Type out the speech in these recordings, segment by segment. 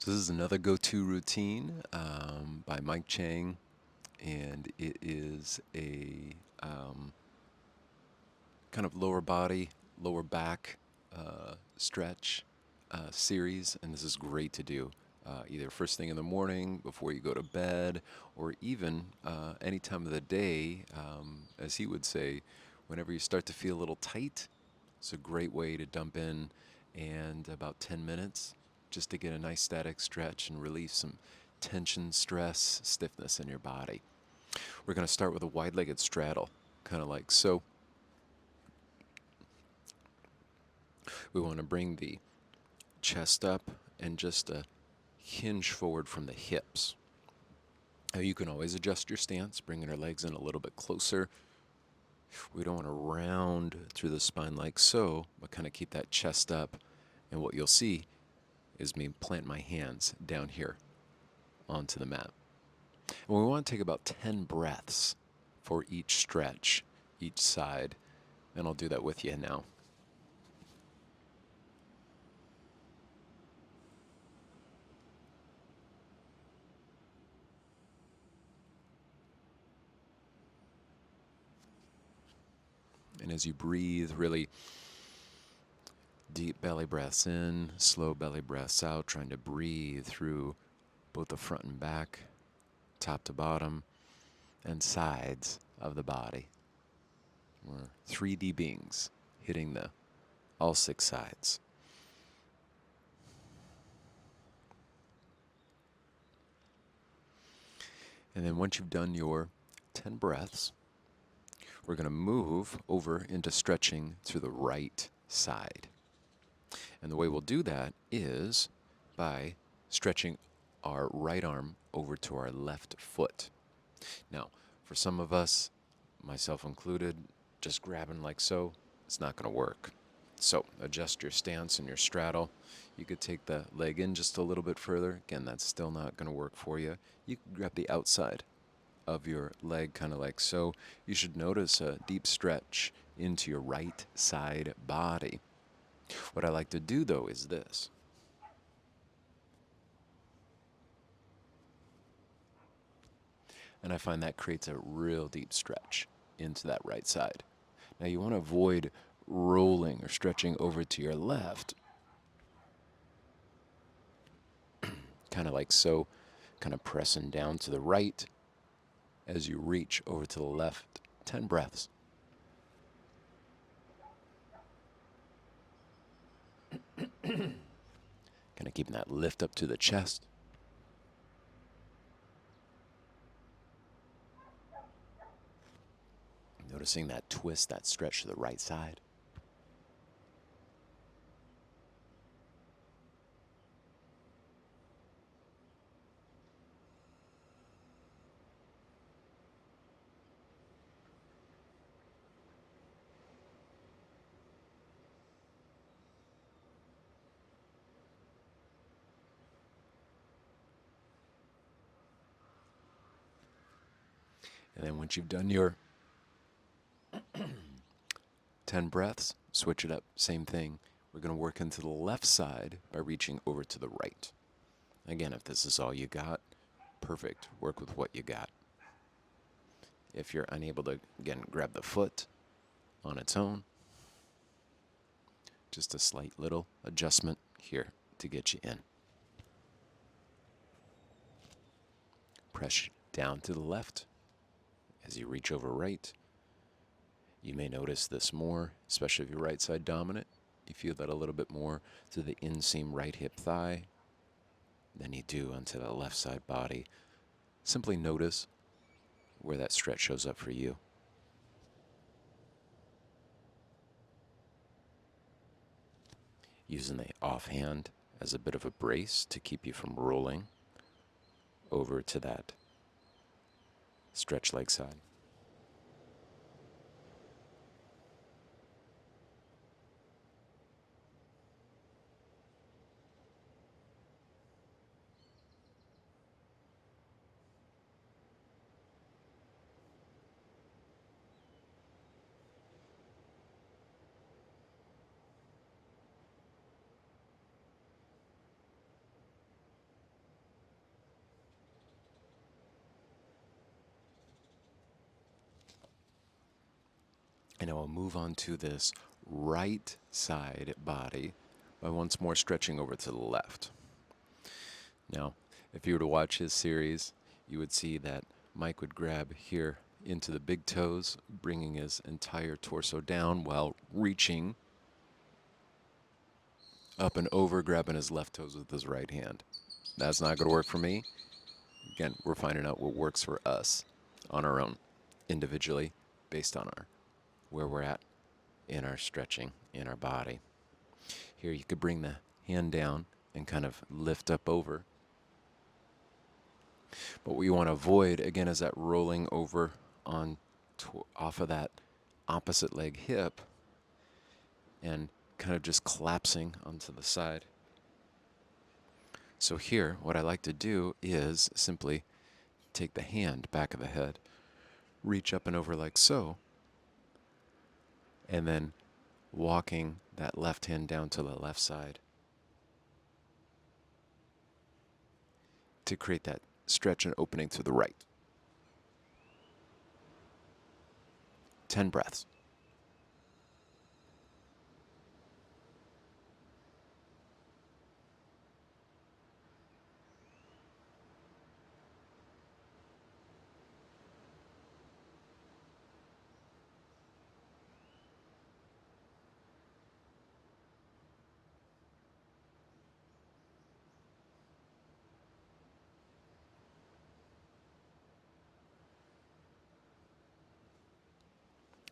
So this is another go-to routine by Mike Chang, and it is a kind of lower body, lower back stretch series, and this is great to do either first thing in the morning before you go to bed, or even any time of the day, as he would say, whenever you start to feel a little tight. It's a great way to dump in and about 10 minutes just to get a nice static stretch and relieve some tension, stress, stiffness in your body. We're going to start with a wide legged straddle, kind of like so. We want to bring the chest up and just hinge forward from the hips. Now you can always adjust your stance, bringing our legs in a little bit closer. We don't want to round through the spine like so, but kind of keep that chest up. And what you'll see is me plant my hands down here onto the mat. And we want to take about 10 breaths for each stretch, each side. And I'll do that with you now. And as you breathe, really deep belly breaths in, slow belly breaths out, trying to breathe through both the front and back, top to bottom, and sides of the body. We're 3D beings hitting the all six sides. And then once you've done your 10 breaths, we're going to move over into stretching through the right side. And the way we'll do that is by stretching our right arm over to our left foot. Now, for some of us, myself included, just grabbing like so, it's not going to work. So adjust your stance and your straddle. You could take the leg in just a little bit further. Again, that's still not going to work for you. You can grab the outside of your leg, kind of like so. You should notice a deep stretch into your right side body. What I like to do though is this. And I find that creates a real deep stretch into that right side. Now you want to avoid rolling or stretching over to your left, kind of like so, kind of pressing down to the right as you reach over to the left. 10 breaths. Kind of keeping that lift up to the chest. Noticing that twist, that stretch to the right side. And then once you've done your 10 breaths, switch it up, same thing. We're going to work into the left side by reaching over to the right. Again, if this is all you got, perfect. Work with what you got. If you're unable to, again, grab the foot on its own, just a slight little adjustment here to get you in. Press down to the left as you reach over right. You may notice this more, especially if you're right side dominant. You feel that a little bit more to the inseam right hip thigh than you do onto the left side body. Simply notice where that stretch shows up for you. Using the offhand as a bit of a brace to keep you from rolling over to that stretch leg side. And I will move on to this right side body by once more stretching over to the left. Now, if you were to watch his series, you would see that Mike would grab here into the big toes, bringing his entire torso down while reaching up and over, grabbing his left toes with his right hand. That's not going to work for me. Again, we're finding out what works for us on our own, individually, based on our where we're at in our stretching in our body. Here, you could bring the hand down and kind of lift up over. But what you want to avoid, again, is that rolling over on off of that opposite leg hip and kind of just collapsing onto the side. So here, what I like to do is simply take the hand back of the head, reach up and over like so, and then walking that left hand down to the left side to create that stretch and opening to the right. 10 breaths.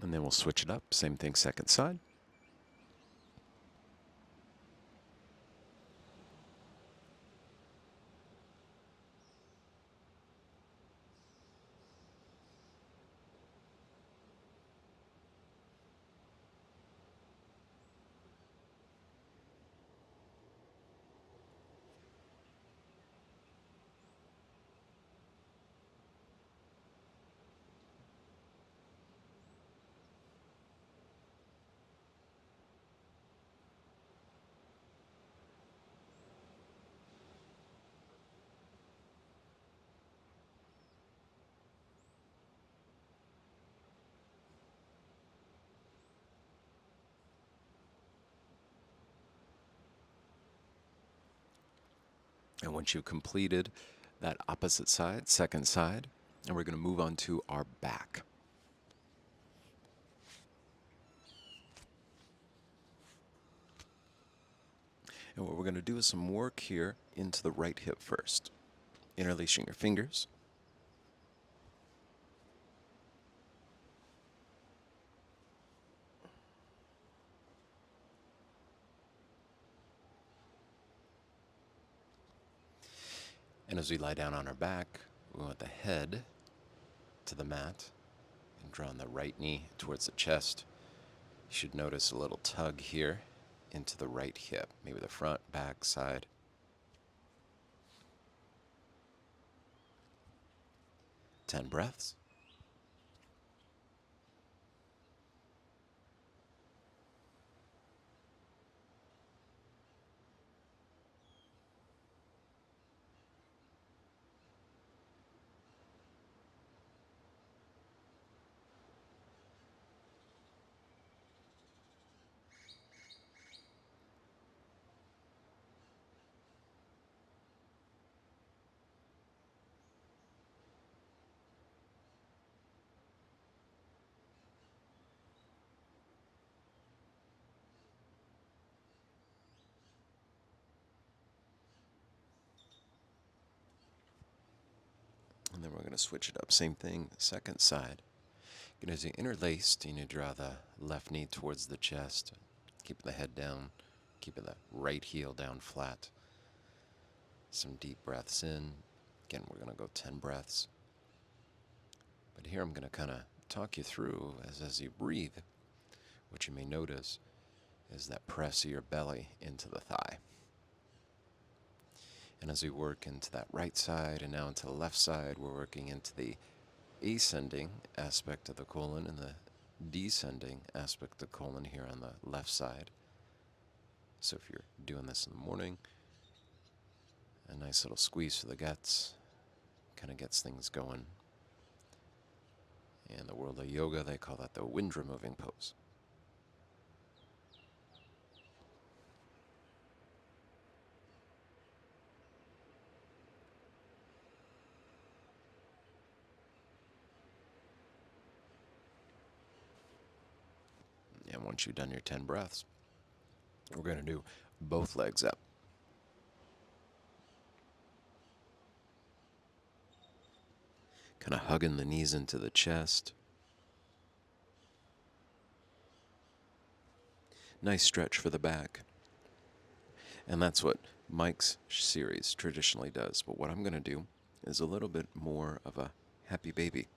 And then we'll switch it up. Same thing, second side. And once you've completed that opposite side, second side, and we're going to move on to our back. And what we're going to do is some work here into the right hip first. Interlacing your fingers. And as we lie down on our back, we want the head to the mat and draw on the right knee towards the chest. You should notice a little tug here into the right hip, maybe the front, back, side. 10 breaths. And then we're going to switch it up. Same thing, second side. And as you interlaced, you draw the left knee towards the chest, keep the head down, keeping the right heel down flat. Some deep breaths in. Again, we're going to go 10 breaths. But here I'm going to kind of talk you through as you breathe. What you may notice is that press of your belly into the thigh. And as we work into that right side and now into the left side, we're working into the ascending aspect of the colon and the descending aspect of the colon here on the left side. So if you're doing this in the morning, a nice little squeeze to the guts kind of gets things going. In the world of yoga, they call that the wind removing pose. And once you've done your 10 breaths, we're going to do both legs up. Kind of hugging the knees into the chest. Nice stretch for the back. And that's what Mike's series traditionally does. But what I'm going to do is a little bit more of a happy baby.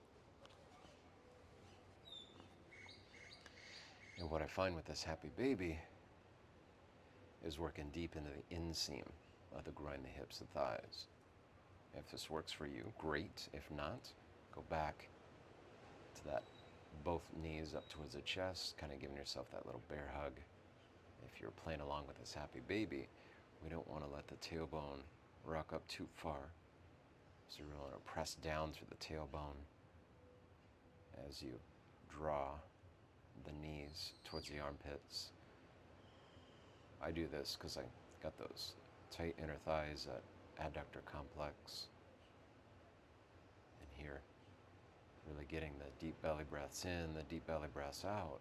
And what I find with this happy baby is working deep into the inseam of the groin, the hips, the thighs. If this works for you, great. If not, go back to that both knees up towards the chest, kind of giving yourself that little bear hug. If you're playing along with this happy baby, we don't want to let the tailbone rock up too far. So we want to press down through the tailbone as you draw the knees towards the armpits. I do this because I got those tight inner thighs, that adductor complex. And here, really getting the deep belly breaths in, the deep belly breaths out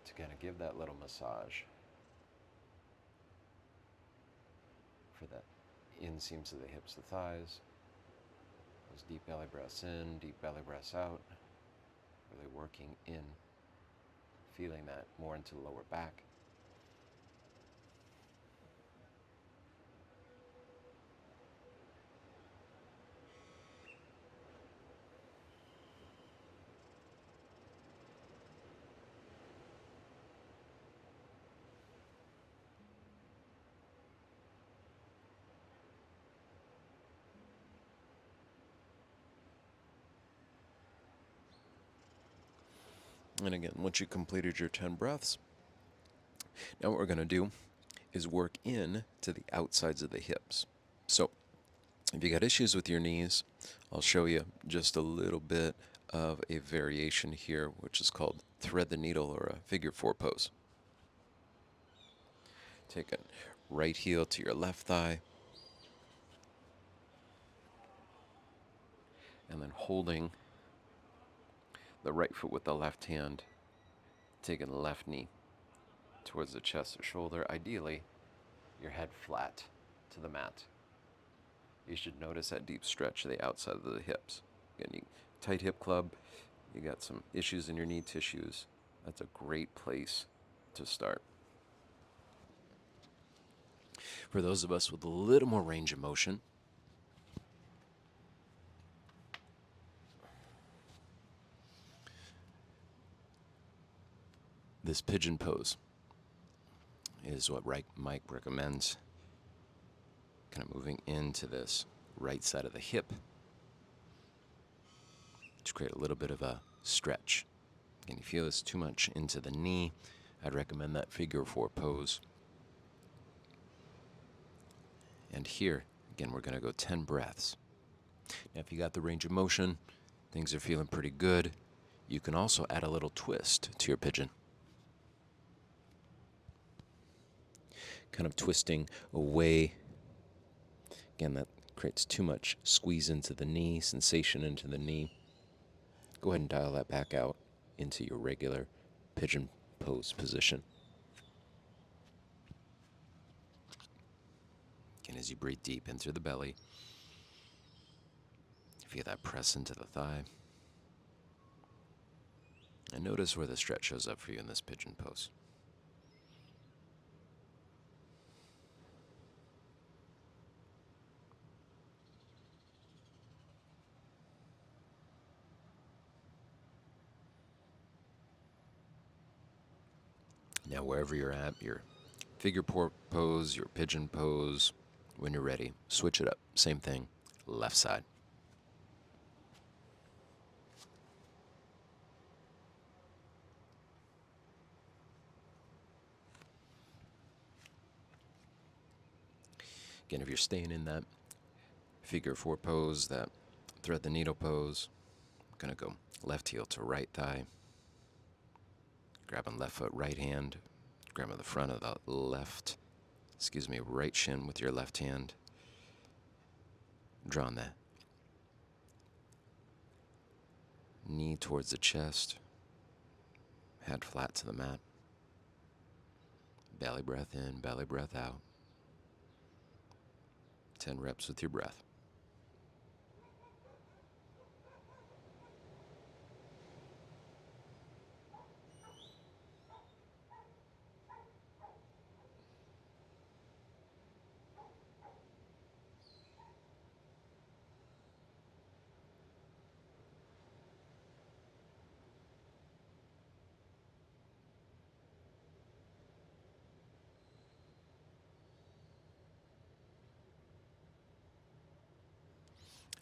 to kind of give that little massage for the inseams of the hips, the thighs. Those deep belly breaths in, deep belly breaths out. Really working in, feeling that more into the lower back. And again, once you completed your 10 breaths, now what we're going to do is work in to the outsides of the hips. So if you got issues with your knees, I'll show you just a little bit of a variation here, which is called thread the needle or a figure 4 pose. Take a right heel to your left thigh, and then holding the right foot with the left hand, taking the left knee towards the chest or shoulder. Ideally, your head flat to the mat. You should notice that deep stretch of the outside of the hips. Again, tight hip club, you got some issues in your knee tissues. That's a great place to start. For those of us with a little more range of motion, this pigeon pose is what Mike recommends. Kind of moving into this right side of the hip to create a little bit of a stretch. And you feel this too much into the knee, I'd recommend that figure 4 pose. And here, again, we're going to go 10 breaths. Now, if you got the range of motion, things are feeling pretty good, you can also add a little twist to your pigeon. Kind of twisting away. Again, that creates too much squeeze into the knee, sensation into the knee. Go ahead and dial that back out into your regular pigeon pose position. And as you breathe deep in through the belly, feel that press into the thigh. And notice where the stretch shows up for you in this pigeon pose. Now, wherever you're at, your figure pose, your pigeon pose, when you're ready, switch it up. Same thing, left side. Again, if you're staying in that figure 4 pose, that thread the needle pose, Gonna go left heel to right thigh, grabbing left foot, right hand, grabbing the front of the right shin with your left hand, drawing the knee towards the chest, head flat to the mat, belly breath in, belly breath out, 10 reps with your breath.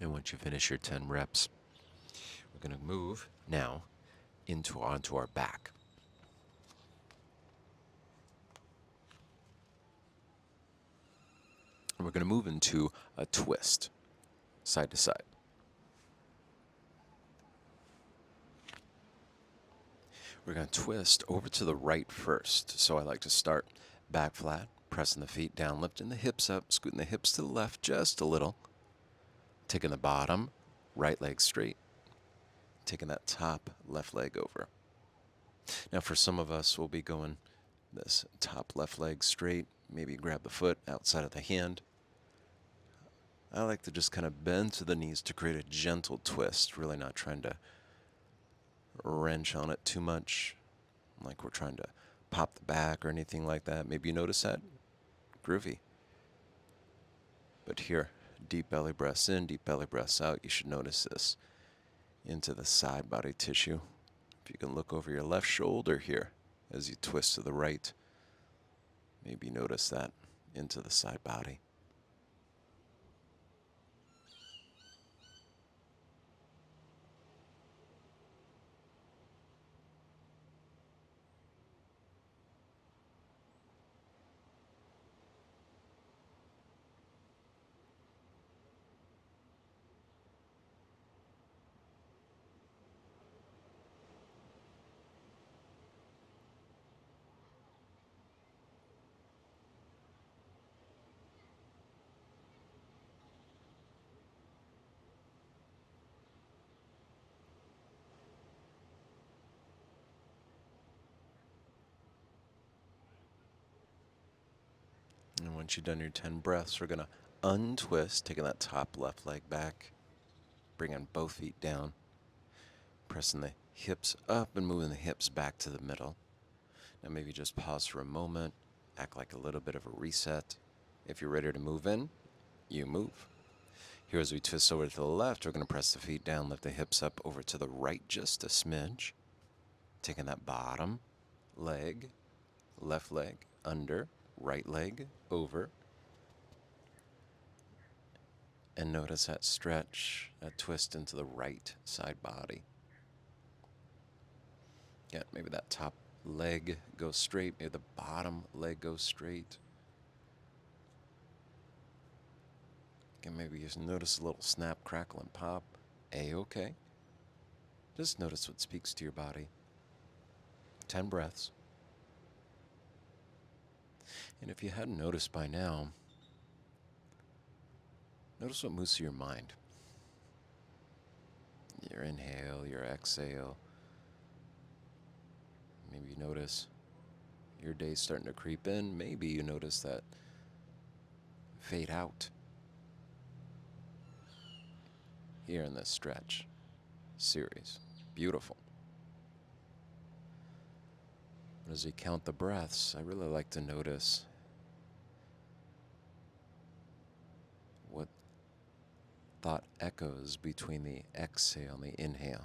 And once you finish your 10 reps, we're going to move now onto our back. And we're going to move into a twist, side to side. We're going to twist over to the right first. So I like to start back flat, pressing the feet down, lifting the hips up, scooting the hips to the left just a little, taking the bottom right leg straight, taking that top left leg over. Now for some of us, we'll be going this top left leg straight, maybe grab the foot outside of the hand. I like to just kind of bend to the knees to create a gentle twist, really not trying to wrench on it too much, like we're trying to pop the back or anything like that. Maybe you notice that. Groovy. But here, deep belly breaths in, deep belly breaths out. You should notice this into the side body tissue. If you can look over your left shoulder here as you twist to the right, maybe notice that into the side body. And once you've done your 10 breaths, we're going to untwist, taking that top left leg back, bringing both feet down, pressing the hips up and moving the hips back to the middle. Now maybe just pause for a moment, act like a little bit of a reset. If you're ready to move in, you move. Here as we twist over to the left, we're going to press the feet down, lift the hips up over to the right just a smidge, taking that bottom leg, left leg under, right leg over. And notice that stretch, that twist into the right side body. Yeah, maybe that top leg goes straight, maybe the bottom leg goes straight. And maybe just notice a little snap, crackle, and pop. A-okay. Just notice what speaks to your body. 10 breaths. And if you hadn't noticed by now, notice what moves through your mind. Your inhale, your exhale. Maybe you notice your day's starting to creep in. Maybe you notice that fade out here in this stretch series. Beautiful. As we count the breaths, I really like to notice what thought echoes between the exhale and the inhale.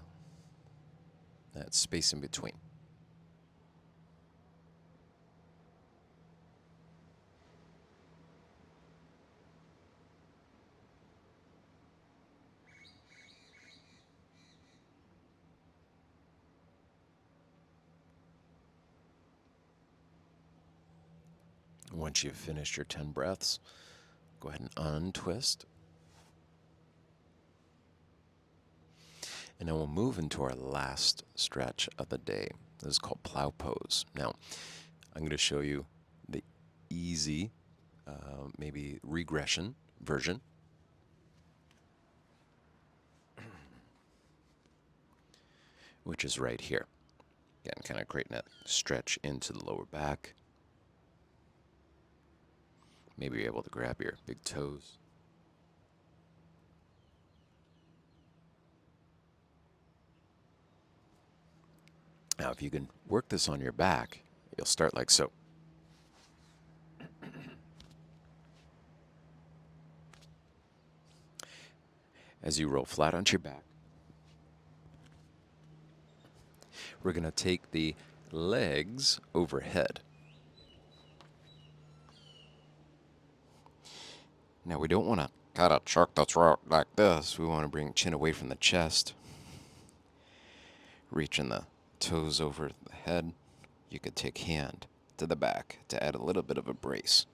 That space in between. Once you've finished your 10 breaths, go ahead and untwist. And then we'll move into our last stretch of the day. This is called plow pose. Now, I'm going to show you the easy, maybe regression version. Which is right here. Again, kind of creating that stretch into the lower back. Maybe you're able to grab your big toes. Now, if you can work this on your back, you'll start like so. As you roll flat onto your back, we're going to take the legs overhead. Now, we don't want to kind of chuck the throat like this. We want to bring chin away from the chest. Reaching the toes over the head. You could take hand to the back to add a little bit of a brace.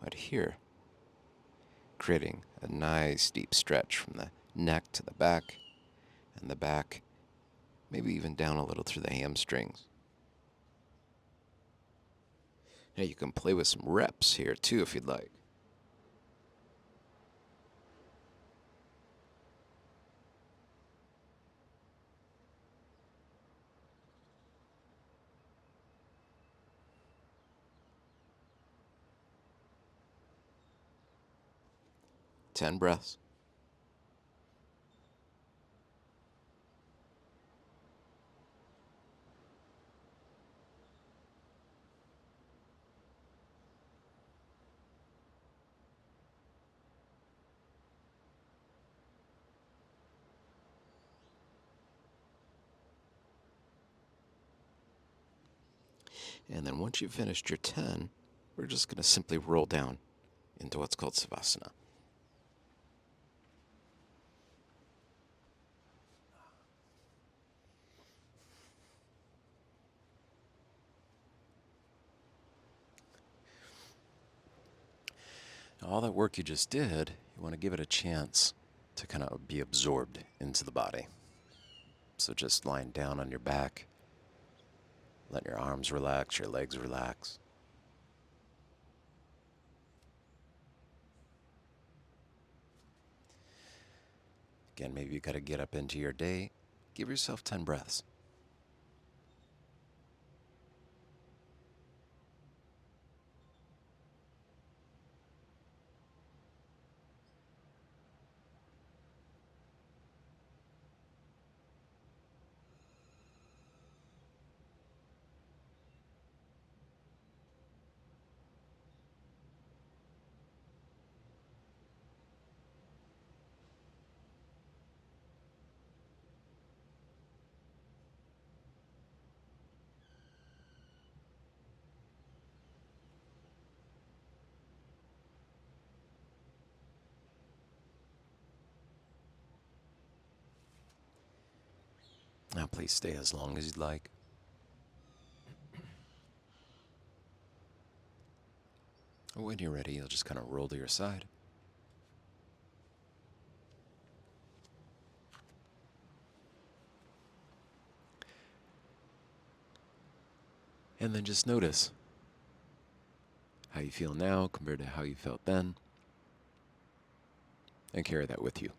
But here, creating a nice deep stretch from the neck to the back, and the back, maybe even down a little through the hamstrings. Now you can play with some reps here too if you'd like. Ten breaths. And then once you've finished your 10, we're just going to simply roll down into what's called Savasana. Now, all that work you just did, you want to give it a chance to kind of be absorbed into the body. So just lying down on your back, letting your arms relax, your legs relax. Again, maybe you got to get up into your day. Give yourself 10 breaths. Now, please stay as long as you'd like. When you're ready, you'll just kind of roll to your side. And then just notice how you feel now compared to how you felt then, and carry that with you.